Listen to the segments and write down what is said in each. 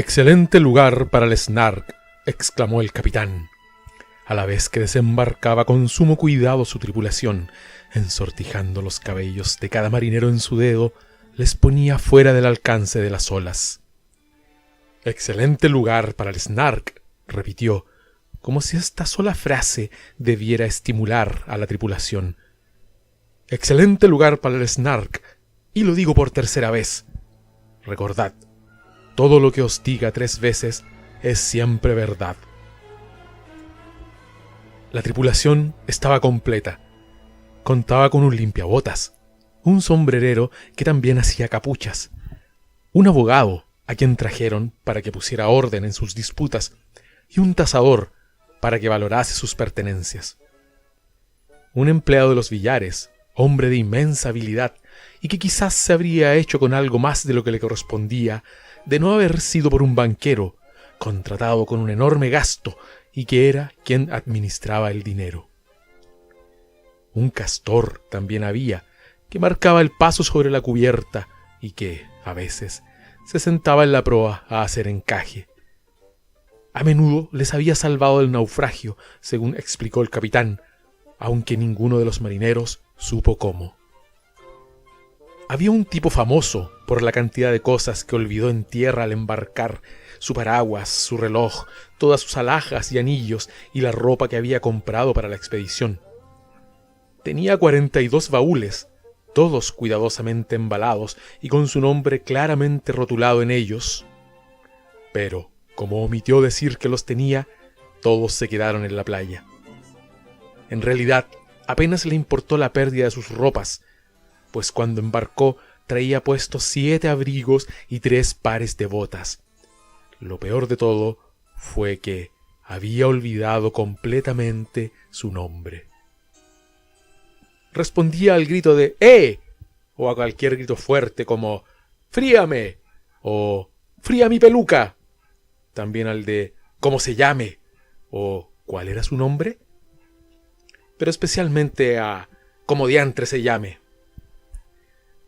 «Excelente lugar para el Snark», exclamó el capitán, a la vez que desembarcaba con sumo cuidado su tripulación, ensortijando los cabellos de cada marinero en su dedo, les ponía fuera del alcance de las olas. «Excelente lugar para el Snark», repitió, como si esta sola frase debiera estimular a la tripulación. «Excelente lugar para el Snark, y lo digo por tercera vez. Recordad, todo lo que os diga 3 veces es siempre verdad». La tripulación estaba completa. Contaba con un limpiabotas, un sombrerero que también hacía capuchas, un abogado a quien trajeron para que pusiera orden en sus disputas y un tasador para que valorase sus pertenencias. Un empleado de los billares, hombre de inmensa habilidad y que quizás se habría hecho con algo más de lo que le correspondía de no haber sido por un banquero, contratado con un enorme gasto y que era quien administraba el dinero. Un castor también había, que marcaba el paso sobre la cubierta y que, a veces, se sentaba en la proa a hacer encaje. A menudo les había salvado del naufragio, según explicó el capitán, aunque ninguno de los marineros supo cómo. Había un tipo famoso por la cantidad de cosas que olvidó en tierra al embarcar: su paraguas, su reloj, todas sus alhajas y anillos y la ropa que había comprado para la expedición. Tenía 42 baúles, todos cuidadosamente embalados y con su nombre claramente rotulado en ellos. Pero, como omitió decir que los tenía, todos se quedaron en la playa. En realidad, apenas le importó la pérdida de sus ropas, pues cuando embarcó traía puestos 7 abrigos y 3 pares de botas. Lo peor de todo fue que había olvidado completamente su nombre. Respondía al grito de ¡eh!, o a cualquier grito fuerte como ¡fríame!, o ¡fría mi peluca!, también al de ¿cómo se llame?, o ¿cuál era su nombre?, pero especialmente a ¿cómo diantre se llame?.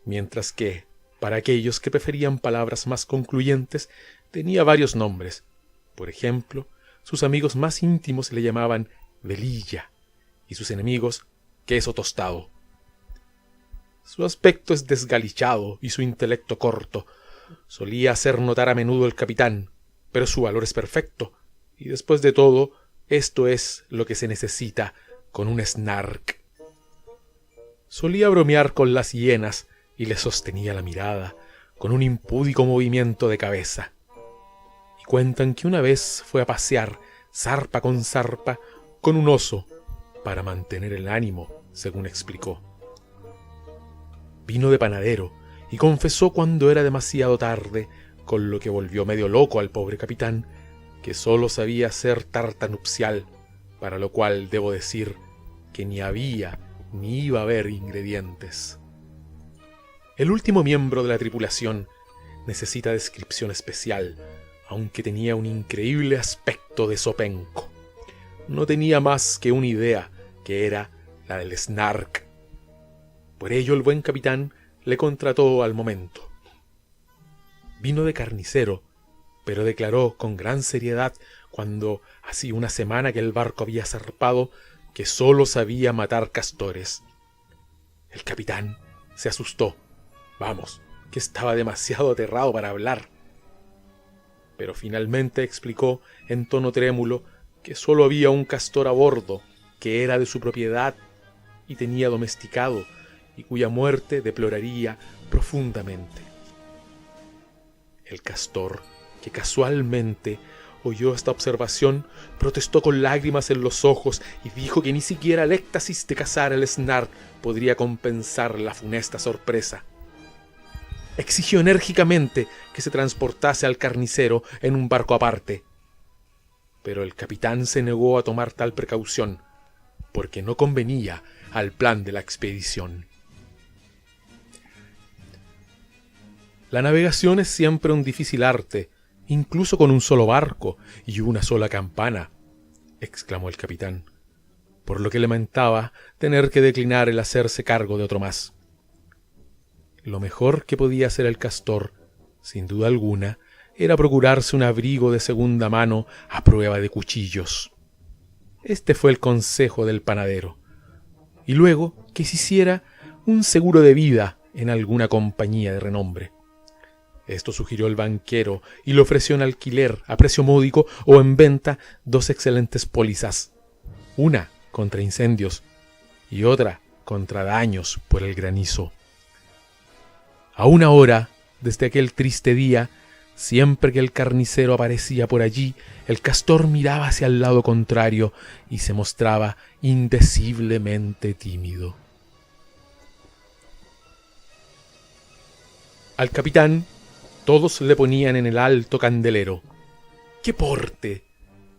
Mientras que, para aquellos que preferían palabras más concluyentes, tenía varios nombres. Por ejemplo, sus amigos más íntimos le llamaban velilla y sus enemigos queso tostado. Su aspecto es desgalichado y su intelecto corto. Solía hacer notar a menudo el capitán, pero su valor es perfecto, y después de todo, esto es lo que se necesita con un Snark. Solía bromear con las hienas y le sostenía la mirada con un impúdico movimiento de cabeza. Y cuentan que una vez fue a pasear, zarpa con zarpa, con un oso, para mantener el ánimo, según explicó. Vino de panadero y confesó cuando era demasiado tarde, con lo que volvió medio loco al pobre capitán, que sólo sabía hacer tarta nupcial, para lo cual debo decir que ni había ni iba a haber ingredientes. El último miembro de la tripulación necesita descripción especial, aunque tenía un increíble aspecto de zopenco. No tenía más que una idea, que era la del Snark. Por ello el buen capitán le contrató al momento. Vino de carnicero, pero declaró con gran seriedad, cuando hacía una semana que el barco había zarpado, que sólo sabía matar castores. El capitán se asustó. Vamos, que estaba demasiado aterrado para hablar. Pero finalmente explicó en tono trémulo que sólo había un castor a bordo, que era de su propiedad y tenía domesticado, y cuya muerte deploraría profundamente. El castor, que casualmente oyó esta observación, protestó con lágrimas en los ojos y dijo que ni siquiera el éxtasis de cazar el Snark podría compensar la funesta sorpresa. Exigió enérgicamente que se transportase al carnicero en un barco aparte. Pero el capitán se negó a tomar tal precaución, porque no convenía al plan de la expedición. La navegación es siempre un difícil arte, incluso con un solo barco y una sola campana, exclamó el capitán, por lo que lamentaba tener que declinar el hacerse cargo de otro más. Lo mejor que podía hacer el castor, sin duda alguna, era procurarse un abrigo de segunda mano a prueba de cuchillos. Este fue el consejo del panadero. Y luego que se hiciera un seguro de vida en alguna compañía de renombre. Esto sugirió el banquero y le ofreció en alquiler a precio módico o en venta 2 excelentes pólizas, una contra incendios y otra contra daños por el granizo. A una hora, desde aquel triste día, siempre que el carnicero aparecía por allí, el castor miraba hacia el lado contrario y se mostraba indeciblemente tímido. Al capitán todos le ponían en el alto candelero. ¡Qué porte!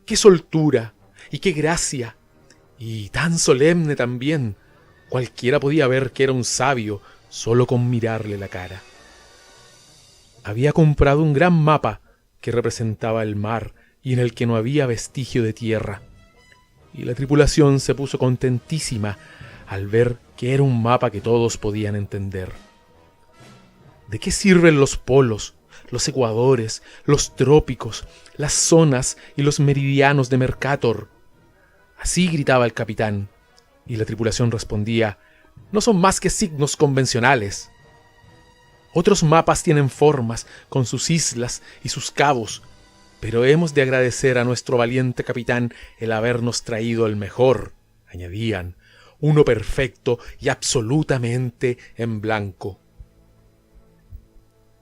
¡Qué soltura! ¡Y qué gracia! Y tan solemne también. Cualquiera podía ver que era un sabio solo con mirarle la cara. Había comprado un gran mapa que representaba el mar y en el que no había vestigio de tierra. Y la tripulación se puso contentísima al ver que era un mapa que todos podían entender. ¿De qué sirven los polos, los ecuadores, los trópicos, las zonas y los meridianos de Mercator? Así gritaba el capitán, y la tripulación respondía: no son más que signos convencionales. Otros mapas tienen formas, con sus islas y sus cabos, pero hemos de agradecer a nuestro valiente capitán el habernos traído el mejor, añadían, uno perfecto y absolutamente en blanco.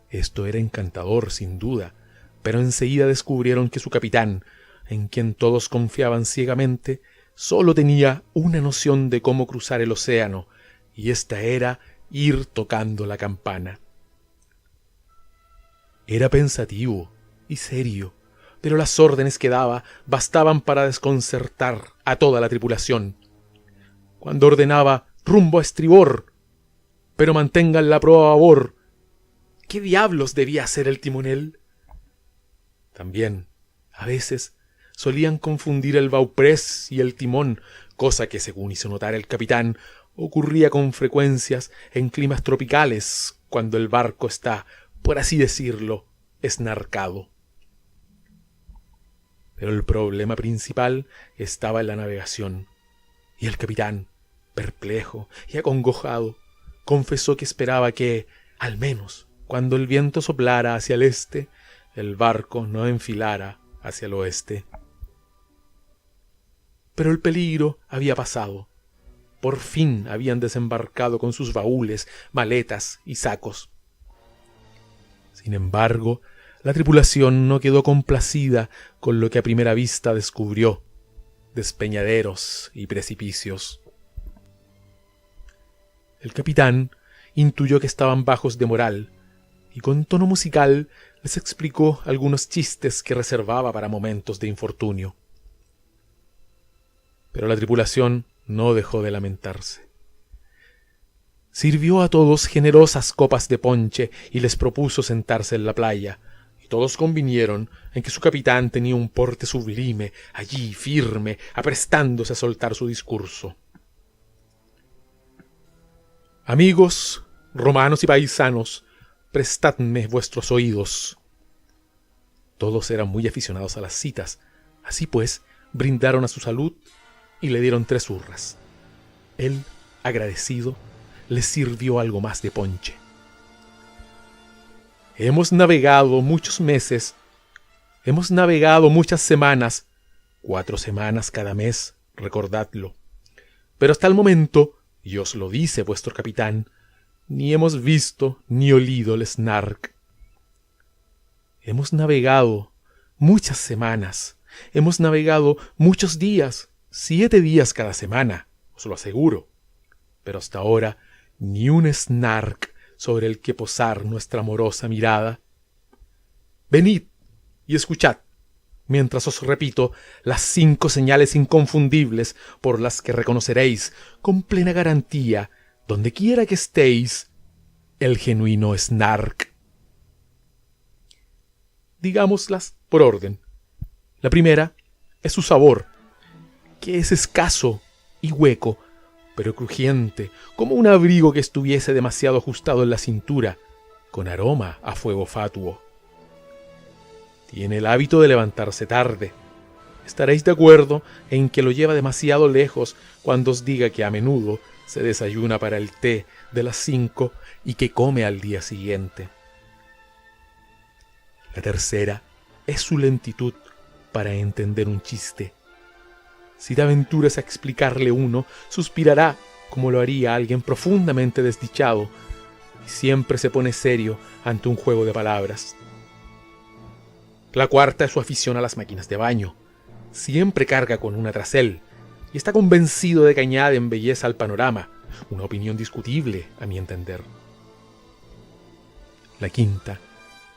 Esto era encantador, sin duda, pero enseguida descubrieron que su capitán, en quien todos confiaban ciegamente, solo tenía una noción de cómo cruzar el océano, y esta era ir tocando la campana. Era pensativo y serio, pero las órdenes que daba bastaban para desconcertar a toda la tripulación. Cuando ordenaba rumbo a estribor, pero mantengan la proa a babor, ¿qué diablos debía hacer el timonel? También, a veces, solían confundir el bauprés y el timón, cosa que, según hizo notar el capitán, ocurría con frecuencias en climas tropicales, cuando el barco está, por así decirlo, esnarcado. Pero el problema principal estaba en la navegación, y el capitán, perplejo y acongojado, confesó que esperaba que, al menos, cuando el viento soplara hacia el este, el barco no enfilara hacia el oeste. Pero el peligro había pasado. Por fin habían desembarcado con sus baúles, maletas y sacos. Sin embargo, la tripulación no quedó complacida con lo que a primera vista descubrió: despeñaderos y precipicios. El capitán intuyó que estaban bajos de moral, y con tono musical les explicó algunos chistes que reservaba para momentos de infortunio. Pero la tripulación no dejó de lamentarse. Sirvió a todos generosas copas de ponche y les propuso sentarse en la playa, y todos convinieron en que su capitán tenía un porte sublime, allí firme, aprestándose a soltar su discurso. Amigos, romanos y paisanos, prestadme vuestros oídos. Todos eran muy aficionados a las citas, así pues, brindaron a su salud y le dieron 3 urras. Él, agradecido, les sirvió algo más de ponche. Hemos navegado muchos meses, hemos navegado muchas semanas, 4 semanas cada mes, recordadlo. Pero hasta el momento, y os lo dice vuestro capitán, ni hemos visto ni olido el Snark. Hemos navegado muchas semanas, hemos navegado muchos días, 7 días cada semana, os lo aseguro. Pero hasta ahora, ni un Snark sobre el que posar nuestra amorosa mirada. Venid y escuchad, mientras os repito las 5 señales inconfundibles por las que reconoceréis con plena garantía, donde quiera que estéis, el genuino Snark. Digámoslas por orden. La primera es su sabor, que es escaso y hueco, pero crujiente, como un abrigo que estuviese demasiado ajustado en la cintura, con aroma a fuego fatuo. Tiene el hábito de levantarse tarde. Estaréis de acuerdo en que lo lleva demasiado lejos cuando os diga que a menudo se desayuna para el té de las 5 y que come al día siguiente. La tercera es su lentitud para entender un chiste. Si te aventuras a explicarle uno, suspirará como lo haría alguien profundamente desdichado y siempre se pone serio ante un juego de palabras. La cuarta es su afición a las máquinas de baño. Siempre carga con una tras él y está convencido de que añaden belleza al panorama, una opinión discutible a mi entender. La quinta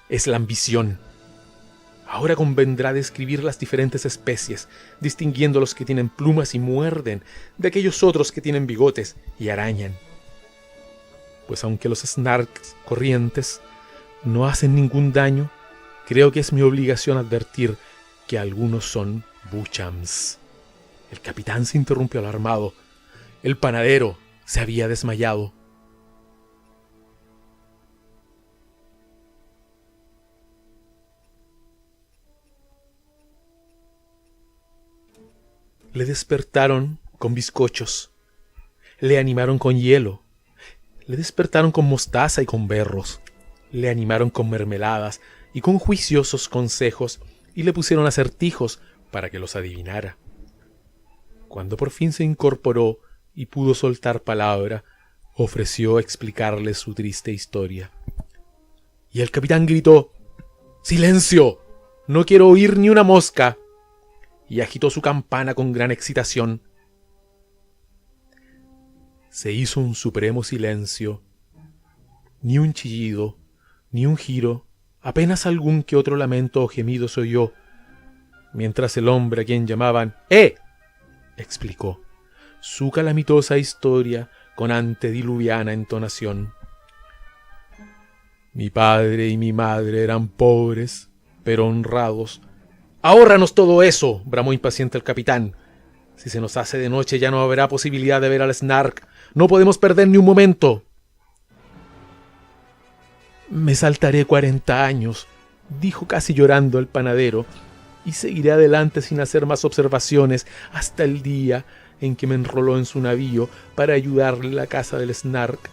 es la ambición. Ahora convendrá describir las diferentes especies, distinguiendo los que tienen plumas y muerden de aquellos otros que tienen bigotes y arañan. Pues aunque los snarks corrientes no hacen ningún daño, creo que es mi obligación advertir que algunos son buchams. El capitán se interrumpió alarmado. El panadero se había desmayado. Le despertaron con bizcochos, le animaron con hielo, le despertaron con mostaza y con berros, le animaron con mermeladas y con juiciosos consejos y le pusieron acertijos para que los adivinara. Cuando por fin se incorporó y pudo soltar palabra, ofreció explicarle su triste historia. Y el capitán gritó: ¡Silencio! ¡No quiero oír ni una mosca! Y agitó su campana con gran excitación. Se hizo un supremo silencio. Ni un chillido, ni un giro, apenas algún que otro lamento o gemido se oyó, mientras el hombre a quien llamaban explicó su calamitosa historia con antediluviana entonación. Mi padre y mi madre eran pobres, pero honrados. ¡Ahórranos todo eso!, bramó impaciente el capitán. Si se nos hace de noche ya no habrá posibilidad de ver al Snark. No podemos perder ni un momento. Me saltaré 40 años, dijo casi llorando el panadero, y seguiré adelante sin hacer más observaciones hasta el día en que me enroló en su navío para ayudarle a la casa del Snark.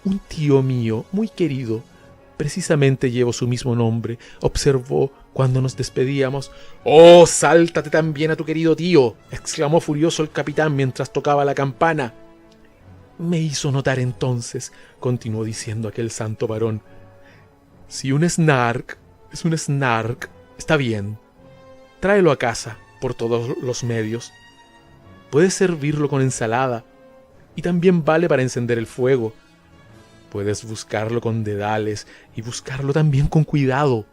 Un tío mío, muy querido, precisamente llevo su mismo nombre, observó cuando nos despedíamos. ¡Oh, sáltate también a tu querido tío!, exclamó furioso el capitán mientras tocaba la campana. Me hizo notar entonces, continuó diciendo aquel santo varón, si un Snark es un Snark, está bien. Tráelo a casa por todos los medios. Puedes servirlo con ensalada y también vale para encender el fuego. Puedes buscarlo con dedales y buscarlo también con cuidado.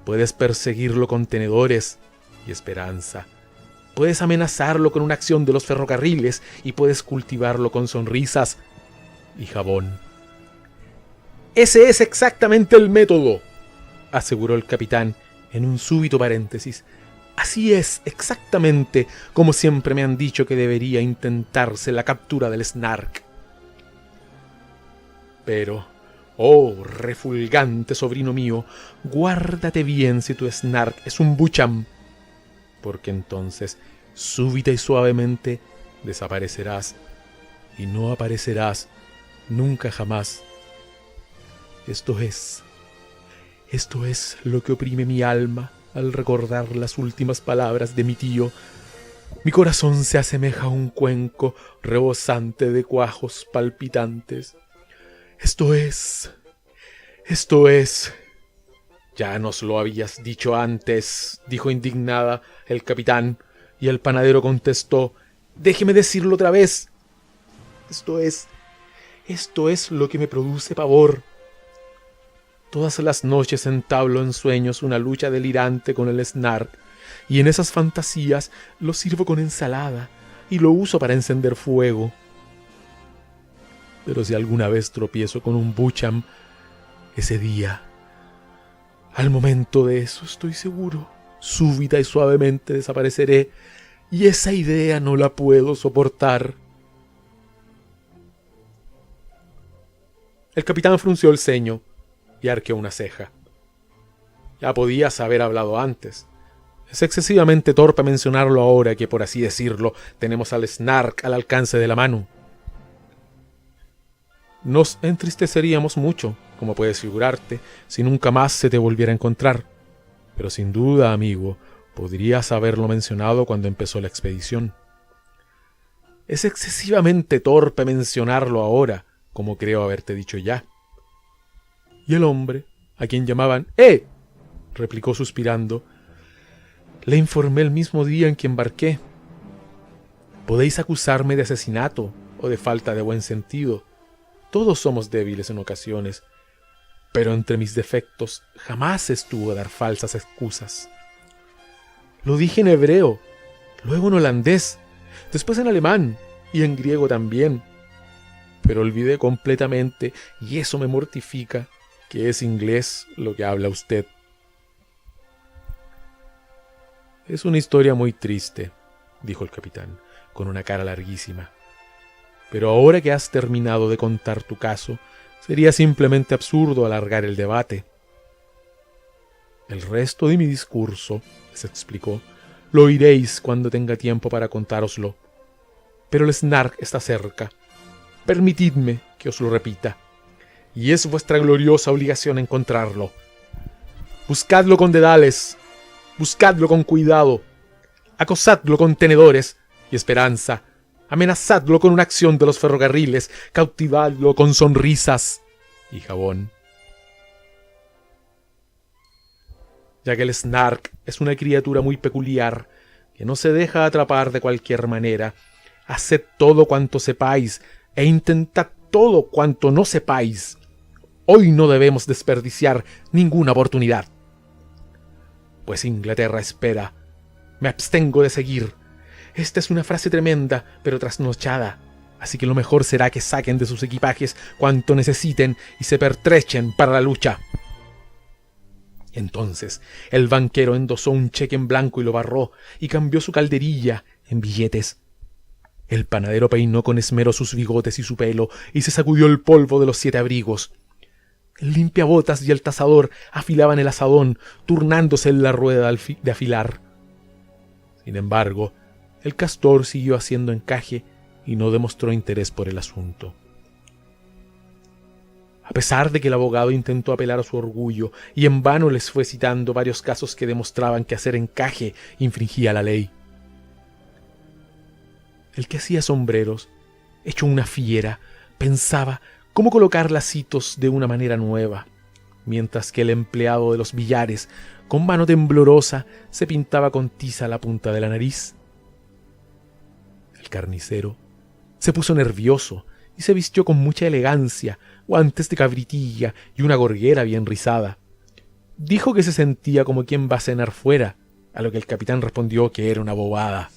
Puedes perseguirlo con tenedores y esperanza. Puedes amenazarlo con una acción de los ferrocarriles y puedes cultivarlo con sonrisas y jabón. Ese es exactamente el método, aseguró el capitán en un súbito paréntesis. Así es exactamente como siempre me han dicho que debería intentarse la captura del Snark. Pero, oh refulgante sobrino mío, guárdate bien si tu Snark es un bucham, porque entonces, súbita y suavemente, desaparecerás y no aparecerás nunca jamás. Esto es lo que oprime mi alma al recordar las últimas palabras de mi tío. Mi corazón se asemeja a un cuenco rebosante de cuajos palpitantes. Esto es... Ya nos lo habías dicho antes, dijo indignada el capitán, y el panadero contestó: déjeme decirlo otra vez. Esto es lo que me produce pavor. Todas las noches entablo en sueños una lucha delirante con el Snark, y en esas fantasías lo sirvo con ensalada y lo uso para encender fuego. Pero si alguna vez tropiezo con un bucham, ese día, al momento de eso estoy seguro, súbita y suavemente desapareceré, y esa idea no la puedo soportar. El capitán frunció el ceño y arqueó una ceja. Ya podías haber hablado antes. Es excesivamente torpe mencionarlo ahora que, por así decirlo, tenemos al Snark al alcance de la mano. Nos entristeceríamos mucho, como puedes figurarte, si nunca más se te volviera a encontrar. Pero sin duda, amigo, podrías haberlo mencionado cuando empezó la expedición. Es excesivamente torpe mencionarlo ahora, como creo haberte dicho ya. Y el hombre, a quien llamaban replicó suspirando, le informé el mismo día en que embarqué. Podéis acusarme de asesinato o de falta de buen sentido. Todos somos débiles en ocasiones, pero entre mis defectos jamás estuvo dar falsas excusas. Lo dije en hebreo, luego en holandés, después en alemán y en griego también. Pero olvidé completamente, y eso me mortifica, que es inglés lo que habla usted. Es una historia muy triste, dijo el capitán, con una cara larguísima. Pero ahora que has terminado de contar tu caso, sería simplemente absurdo alargar el debate. El resto de mi discurso, les explicó, lo oiréis cuando tenga tiempo para contároslo. Pero el Snark está cerca. Permitidme que os lo repita. Y es vuestra gloriosa obligación encontrarlo. Buscadlo con dedales, buscadlo con cuidado, acosadlo con tenedores y esperanza, amenazadlo con una acción de los ferrocarriles, cautivadlo con sonrisas y jabón. Ya que el Snark es una criatura muy peculiar, que no se deja atrapar de cualquier manera, haced todo cuanto sepáis e intentad todo cuanto no sepáis. Hoy no debemos desperdiciar ninguna oportunidad. Pues Inglaterra espera. Me abstengo de seguir. Esta es una frase tremenda, pero trasnochada, así que lo mejor será que saquen de sus equipajes cuanto necesiten y se pertrechen para la lucha. Entonces el banquero endosó un cheque en blanco y lo barró, y cambió su calderilla en billetes. El panadero peinó con esmero sus bigotes y su pelo, y se sacudió el polvo de los 7 abrigos. El limpiabotas y el tasador afilaban el azadón, turnándose en la rueda de afilar. Sin embargo, el castor siguió haciendo encaje y no demostró interés por el asunto. A pesar de que el abogado intentó apelar a su orgullo y en vano les fue citando varios casos que demostraban que hacer encaje infringía la ley. El que hacía sombreros, hecho una fiera, pensaba cómo colocar lacitos de una manera nueva, mientras que el empleado de los billares, con mano temblorosa, se pintaba con tiza la punta de la nariz. El carnicero se puso nervioso y se vistió con mucha elegancia, guantes de cabritilla y una gorguera bien rizada. Dijo que se sentía como quien va a cenar fuera, a lo que el capitán respondió que era una bobada.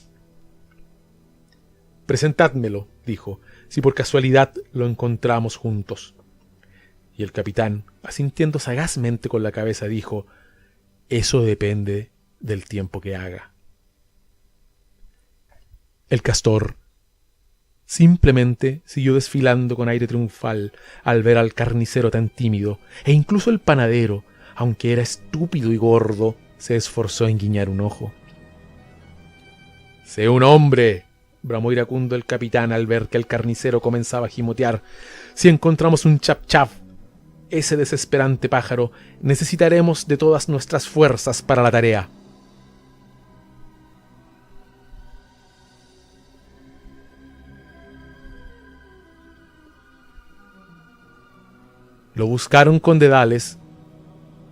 «Presentádmelo», dijo, «si por casualidad lo encontramos juntos». Y el capitán, asintiendo sagazmente con la cabeza, dijo, «Eso depende del tiempo que haga». El castor simplemente siguió desfilando con aire triunfal al ver al carnicero tan tímido, e incluso el panadero, aunque era estúpido y gordo, se esforzó en guiñar un ojo. «Sé un hombre», bramó iracundo el capitán al ver que el carnicero comenzaba a gimotear. «Si encontramos un chap-chaf, ese desesperante pájaro, necesitaremos de todas nuestras fuerzas para la tarea». Lo buscaron con dedales,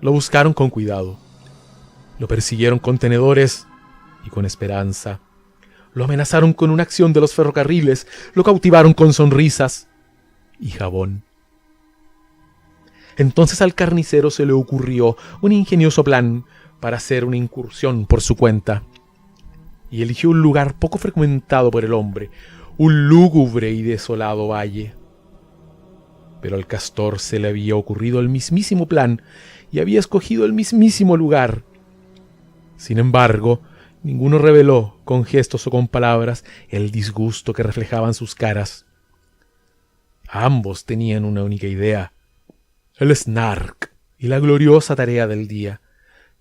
lo buscaron con cuidado, lo persiguieron con tenedores y con esperanza, lo amenazaron con una acción de los ferrocarriles, lo cautivaron con sonrisas y jabón. Entonces al carnicero se le ocurrió un ingenioso plan para hacer una incursión por su cuenta, y eligió un lugar poco frecuentado por el hombre, un lúgubre y desolado valle. Pero al castor se le había ocurrido el mismísimo plan y había escogido el mismísimo lugar. Sin embargo, ninguno reveló, con gestos o con palabras, el disgusto que reflejaban sus caras. Ambos tenían una única idea: el Snark y la gloriosa tarea del día,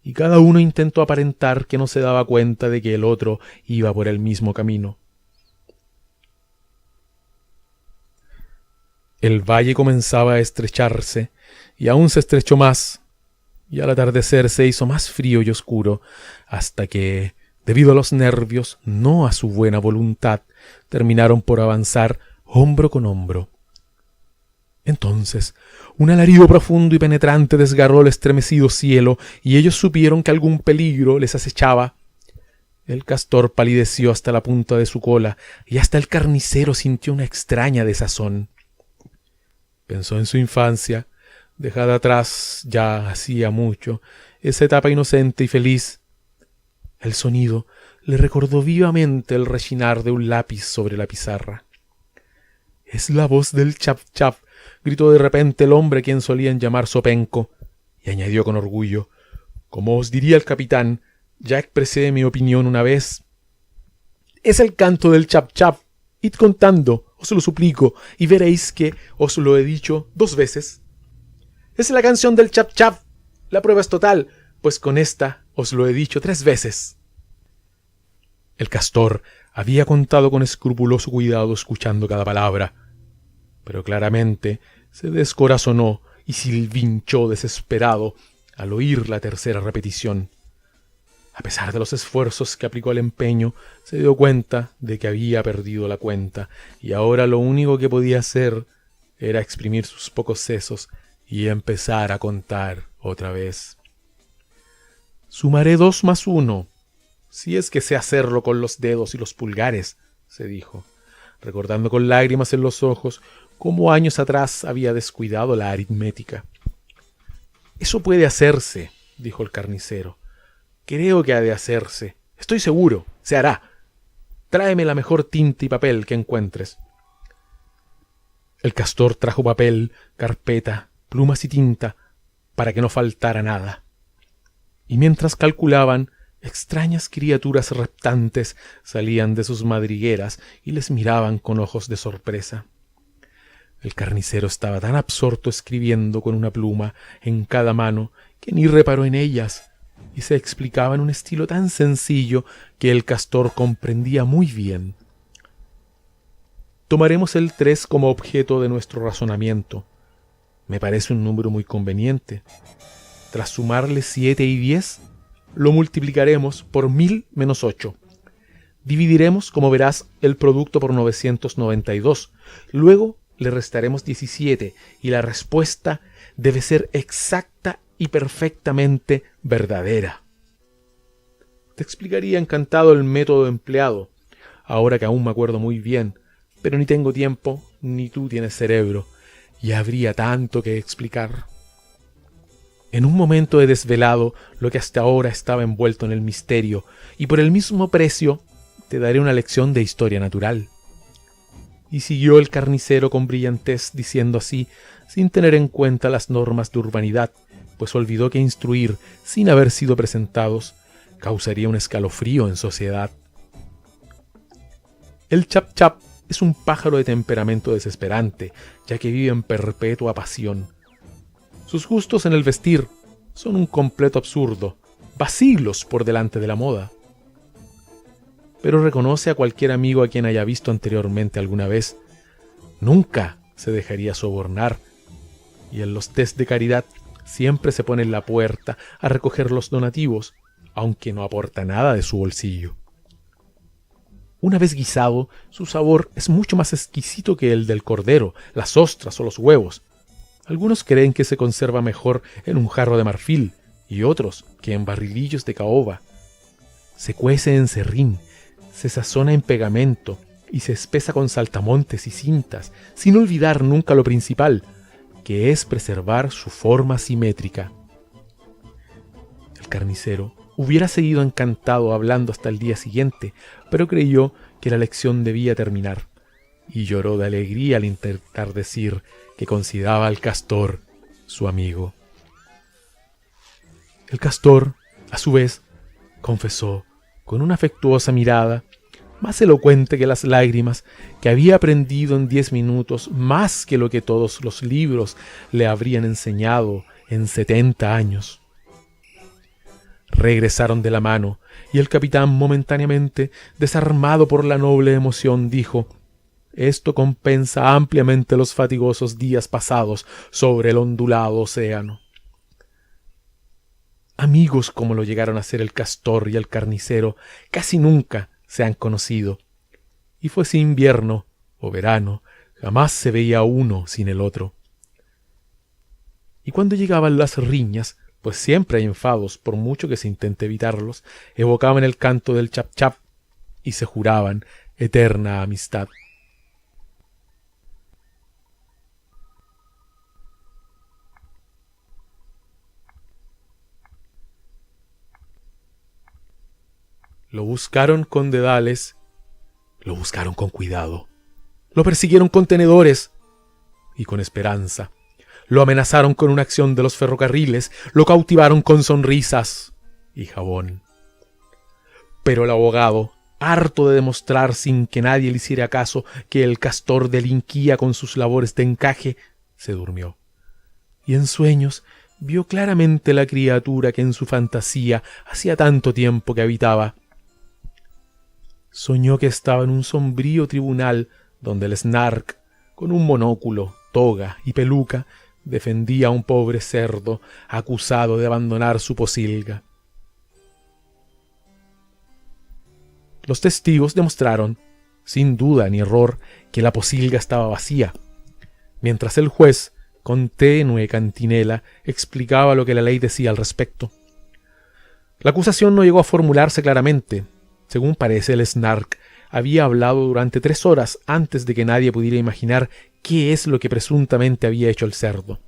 y cada uno intentó aparentar que no se daba cuenta de que el otro iba por el mismo camino. El valle comenzaba a estrecharse, y aún se estrechó más, y al atardecer se hizo más frío y oscuro, hasta que, debido a los nervios, no a su buena voluntad, terminaron por avanzar hombro con hombro. Entonces, un alarido profundo y penetrante desgarró el estremecido cielo, y ellos supieron que algún peligro les acechaba. El castor palideció hasta la punta de su cola, y hasta el carnicero sintió una extraña desazón. Pensó en su infancia, dejada atrás ya hacía mucho, esa etapa inocente y feliz. El sonido le recordó vivamente el rechinar de un lápiz sobre la pizarra. «Es la voz del Chap-Chap», gritó de repente el hombre a quien solían llamar Zopenco, y añadió con orgullo: «Como os diría el capitán, ya expresé mi opinión una vez. Es el canto del Chap-Chap. Id contando, os lo suplico, y veréis que os lo he dicho 2 veces. Es la canción del Chap-Chap. La prueba es total, pues con esta os lo he dicho 3 veces». El castor había contado con escrupuloso cuidado escuchando cada palabra, pero claramente se descorazonó y silvinchó desesperado al oír la tercera repetición. A pesar de los esfuerzos que aplicó al empeño, se dio cuenta de que había perdido la cuenta, y ahora lo único que podía hacer era exprimir sus pocos sesos y empezar a contar otra vez. «Sumaré 2 más 1, si es que sé hacerlo con los dedos y los pulgares», se dijo, recordando con lágrimas en los ojos cómo años atrás había descuidado la aritmética. «Eso puede hacerse», dijo el carnicero. «Creo que ha de hacerse. Estoy seguro. Se hará. Tráeme la mejor tinta y papel que encuentres». El castor trajo papel, carpeta, plumas y tinta, para que no faltara nada. Y mientras calculaban, extrañas criaturas reptantes salían de sus madrigueras y les miraban con ojos de sorpresa. El carnicero estaba tan absorto escribiendo con una pluma en cada mano que ni reparó en ellas, y se explicaba en un estilo tan sencillo que el castor comprendía muy bien. Tomaremos el 3 como objeto de nuestro razonamiento. Me parece un número muy conveniente. Tras sumarle 7 y 10, lo multiplicaremos por 1000 menos 8. Dividiremos, como verás, el producto por 992. Luego le restaremos 17 y la respuesta debe ser exacta y perfectamente verdadera. Te explicaría encantado el método empleado, ahora que aún me acuerdo muy bien, pero ni tengo tiempo, ni tú tienes cerebro, y habría tanto que explicar. En un momento he desvelado lo que hasta ahora estaba envuelto en el misterio, y por el mismo precio te daré una lección de historia natural. Y siguió el carnicero con brillantez diciendo así, sin tener en cuenta las normas de urbanidad, pues olvidó que instruir sin haber sido presentados causaría un escalofrío en sociedad. El Chap-Chap es un pájaro de temperamento desesperante, ya que vive en perpetua pasión. Sus gustos en el vestir son un completo absurdo, va siglos por delante de la moda. Pero reconoce a cualquier amigo a quien haya visto anteriormente alguna vez, nunca se dejaría sobornar, y en los test de caridad siempre se pone en la puerta a recoger los donativos, aunque no aporta nada de su bolsillo. Una vez guisado, su sabor es mucho más exquisito que el del cordero, las ostras o los huevos. Algunos creen que se conserva mejor en un jarro de marfil y otros que en barrilillos de caoba. Se cuece en serrín, se sazona en pegamento y se espesa con saltamontes y cintas, sin olvidar nunca lo principal, que es preservar su forma simétrica. El carnicero hubiera seguido encantado hablando hasta el día siguiente, pero creyó que la lección debía terminar, y lloró de alegría al intentar decir que consideraba al castor su amigo. El castor, a su vez, confesó, con una afectuosa mirada, más elocuente que las lágrimas, que había aprendido en 10 minutos más que lo que todos los libros le habrían enseñado en 70 años. regresaron de la mano, y el capitán, momentáneamente desarmado por la noble emoción, dijo: «Esto compensa ampliamente los fatigosos días pasados sobre el ondulado océano». Amigos como lo llegaron a ser el castor y el carnicero casi nunca se han conocido, y fuese invierno o verano, jamás se veía uno sin el otro. Y cuando llegaban las riñas, pues siempre hay enfados por mucho que se intente evitarlos, evocaban el canto del chap chap y se juraban eterna amistad. Lo buscaron con dedales, lo buscaron con cuidado, lo persiguieron con tenedores y con esperanza, lo amenazaron con una acción de los ferrocarriles, lo cautivaron con sonrisas y jabón. Pero el abogado, harto de demostrar sin que nadie le hiciera caso que el castor delinquía con sus labores de encaje, se durmió. Y en sueños vio claramente la criatura que en su fantasía hacía tanto tiempo que habitaba. Soñó que estaba en un sombrío tribunal donde el Snark, con un monóculo, toga y peluca, defendía a un pobre cerdo acusado de abandonar su pocilga. Los testigos demostraron, sin duda ni error, que la pocilga estaba vacía, mientras el juez, con tenue cantinela, explicaba lo que la ley decía al respecto. La acusación no llegó a formularse claramente. Según parece, el Snark había hablado durante 3 horas antes de que nadie pudiera imaginar qué es lo que presuntamente había hecho el cerdo.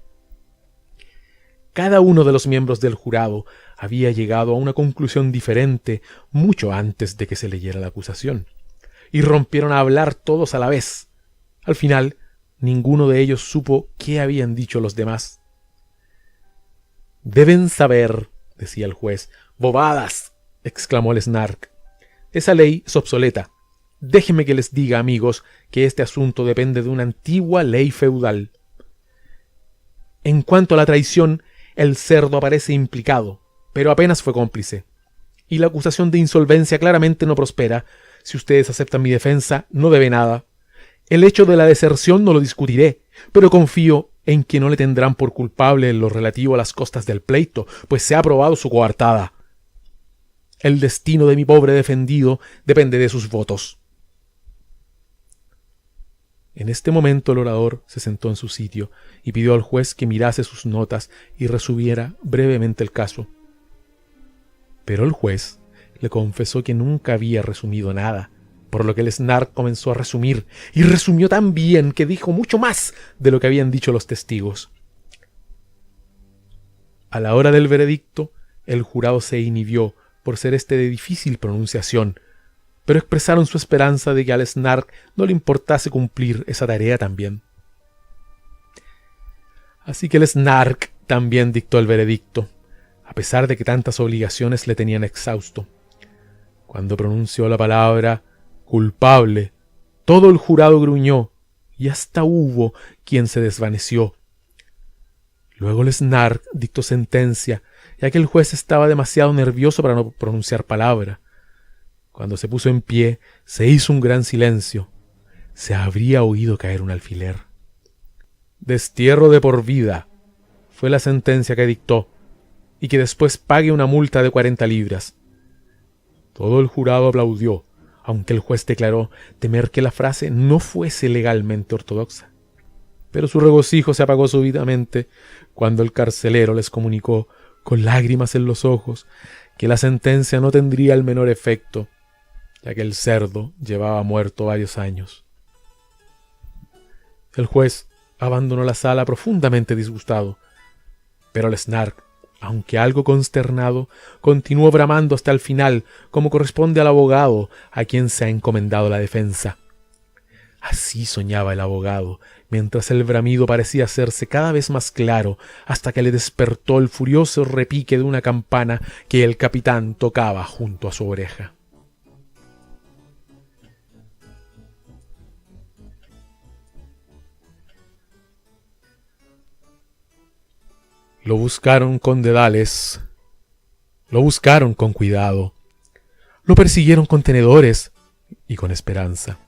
Cada uno de los miembros del jurado había llegado a una conclusión diferente mucho antes de que se leyera la acusación, y rompieron a hablar todos a la vez. Al final, ninguno de ellos supo qué habían dicho los demás. «Deben saber», decía el juez. «¡Bobadas!», exclamó el Snark. «Esa ley es obsoleta. Déjenme que les diga, amigos, que este asunto depende de una antigua ley feudal. En cuanto a la traición, el cerdo aparece implicado, pero apenas fue cómplice. Y la acusación de insolvencia claramente no prospera. Si ustedes aceptan mi defensa, no debe nada. El hecho de la deserción no lo discutiré, pero confío en que no le tendrán por culpable en lo relativo a las costas del pleito, pues se ha probado su coartada. El destino de mi pobre defendido depende de sus votos». En este momento el orador se sentó en su sitio y pidió al juez que mirase sus notas y resumiera brevemente el caso. Pero el juez le confesó que nunca había resumido nada, por lo que el Snark comenzó a resumir, y resumió tan bien que dijo mucho más de lo que habían dicho los testigos. A la hora del veredicto, el jurado se inhibió por ser de difícil pronunciación, pero expresaron su esperanza de que al Snark no le importase cumplir esa tarea también. Así que el Snark también dictó el veredicto, a pesar de que tantas obligaciones le tenían exhausto. Cuando pronunció la palabra «culpable», todo el jurado gruñó, y hasta hubo quien se desvaneció. Luego el Snark dictó sentencia, ya que el juez estaba demasiado nervioso para no pronunciar palabra. Cuando se puso en pie, se hizo un gran silencio. Se habría oído caer un alfiler. «Destierro de por vida», fue la sentencia que dictó, y que después pague una multa de 40 libras. Todo el jurado aplaudió, aunque el juez declaró temer que la frase no fuese legalmente ortodoxa. Pero su regocijo se apagó súbitamente cuando el carcelero les comunicó, con lágrimas en los ojos, que la sentencia no tendría el menor efecto, ya que el cerdo llevaba muerto varios años. El juez abandonó la sala profundamente disgustado, pero el Snark, aunque algo consternado, continuó bramando hasta el final, como corresponde al abogado a quien se ha encomendado la defensa. Así soñaba el abogado, mientras el bramido parecía hacerse cada vez más claro, hasta que le despertó el furioso repique de una campana que el capitán tocaba junto a su oreja. Lo buscaron con dedales, Lo buscaron con cuidado. Lo persiguieron con tenedores y con esperanza.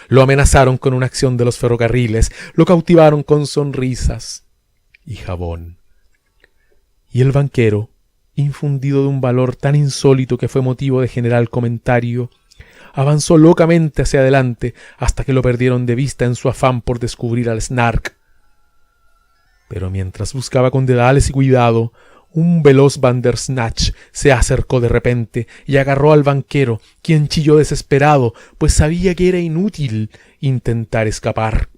Lo amenazaron con una acción de los ferrocarriles. Lo cautivaron con sonrisas y jabón. Y el banquero, infundido de un valor tan insólito que fue motivo de general comentario, avanzó locamente hacia adelante hasta que lo perdieron de vista en su afán por descubrir al Snark. Pero mientras buscaba con dedales y cuidado, un veloz Bandersnatch se acercó de repente y agarró al banquero, quien chilló desesperado, pues sabía que era inútil intentar escapar.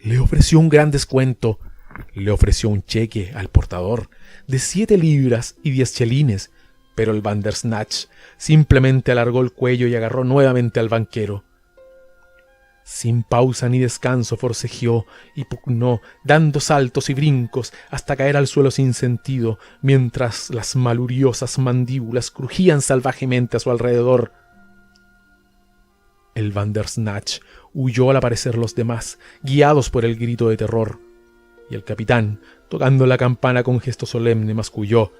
Le ofreció un gran descuento. Le ofreció un cheque al portador de 7 libras y 10 chelines, pero el Bandersnatch simplemente alargó el cuello y agarró nuevamente al banquero. Sin pausa ni descanso forcejeó y pugnó, dando saltos y brincos hasta caer al suelo sin sentido, mientras las maluriosas mandíbulas crujían salvajemente a su alrededor. El Bandersnatch huyó al aparecer los demás, guiados por el grito de terror, y el capitán, tocando la campana con gesto solemne, masculló: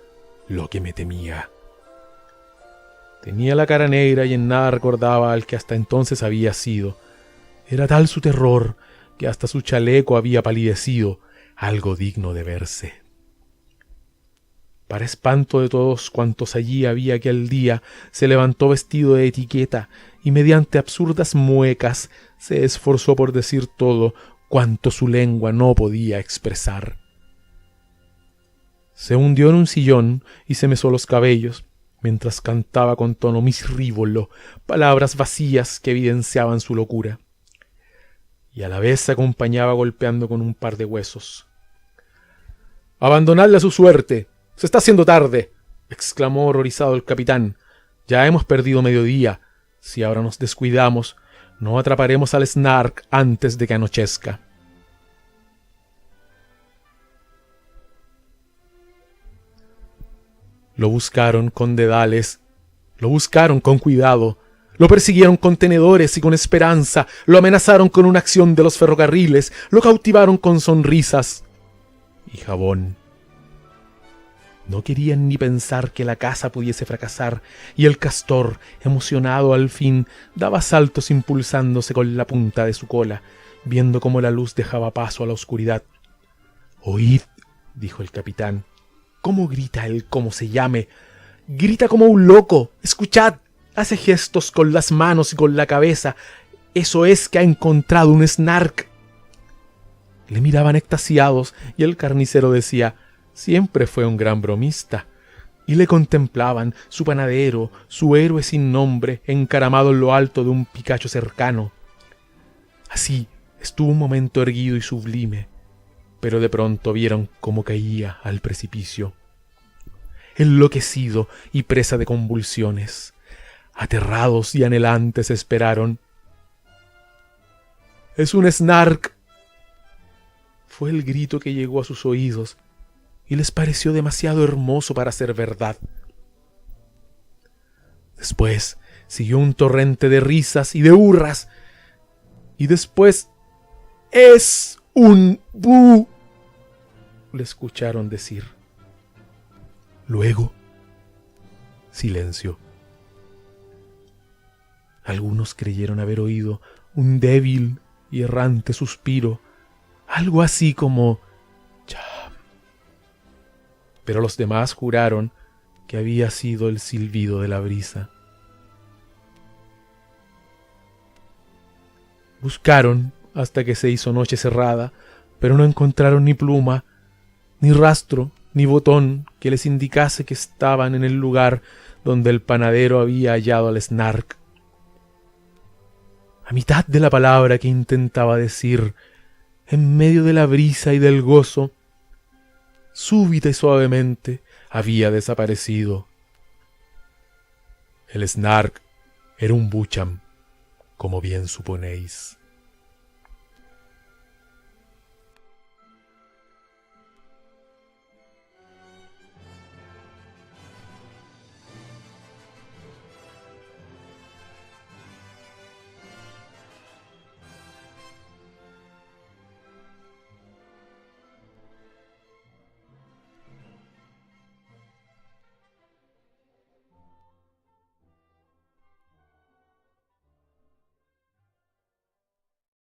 «Lo que me temía». Tenía la cara negra y en nada recordaba al que hasta entonces había sido. Era tal su terror que hasta su chaleco había palidecido, algo digno de verse. Para espanto de todos cuantos allí había aquel día, se levantó vestido de etiqueta y mediante absurdas muecas se esforzó por decir todo cuanto su lengua no podía expresar. Se hundió en un sillón y se mesó los cabellos, mientras cantaba con tono misrívolo palabras vacías que evidenciaban su locura. Y a la vez se acompañaba golpeando con un par de huesos. «Abandonadle a su suerte. Se está haciendo tarde», exclamó horrorizado el capitán. «Ya hemos perdido mediodía. Si ahora nos descuidamos, no atraparemos al Snark antes de que anochezca». Lo buscaron con dedales, lo buscaron con cuidado, lo persiguieron con tenedores y con esperanza, lo amenazaron con una acción de los ferrocarriles, lo cautivaron con sonrisas y jabón. No querían ni pensar que la caza pudiese fracasar, y el castor, emocionado al fin, daba saltos impulsándose con la punta de su cola, viendo cómo la luz dejaba paso a la oscuridad. «Oíd», dijo el capitán, «cómo grita él, cómo se llame. Grita como un loco. Escuchad. Hace gestos con las manos y con la cabeza. Eso es que ha encontrado un Snark». Le miraban extasiados y el carnicero decía: «Siempre fue un gran bromista». Y le contemplaban, su panadero, su héroe sin nombre, encaramado en lo alto de un picacho cercano. Así estuvo un momento erguido y sublime, pero de pronto vieron cómo caía al precipicio. Enloquecido y presa de convulsiones, aterrados y anhelantes esperaron. «¡Es un Snark!» Fue el grito que llegó a sus oídos y les pareció demasiado hermoso para ser verdad. Después siguió un torrente de risas y de hurras, y después «¡Es un bú!», le escucharon decir. Luego, silencio. Algunos creyeron haber oído un débil y errante suspiro, algo así como «cham». Pero los demás juraron que había sido el silbido de la brisa. Buscaron hasta que se hizo noche cerrada, pero no encontraron ni pluma, ni rastro, ni botón que les indicase que estaban en el lugar donde el panadero había hallado al Snark. A mitad de la palabra que intentaba decir, en medio de la brisa y del gozo, súbita y suavemente había desaparecido. El Snark era un Bucham, como bien suponéis.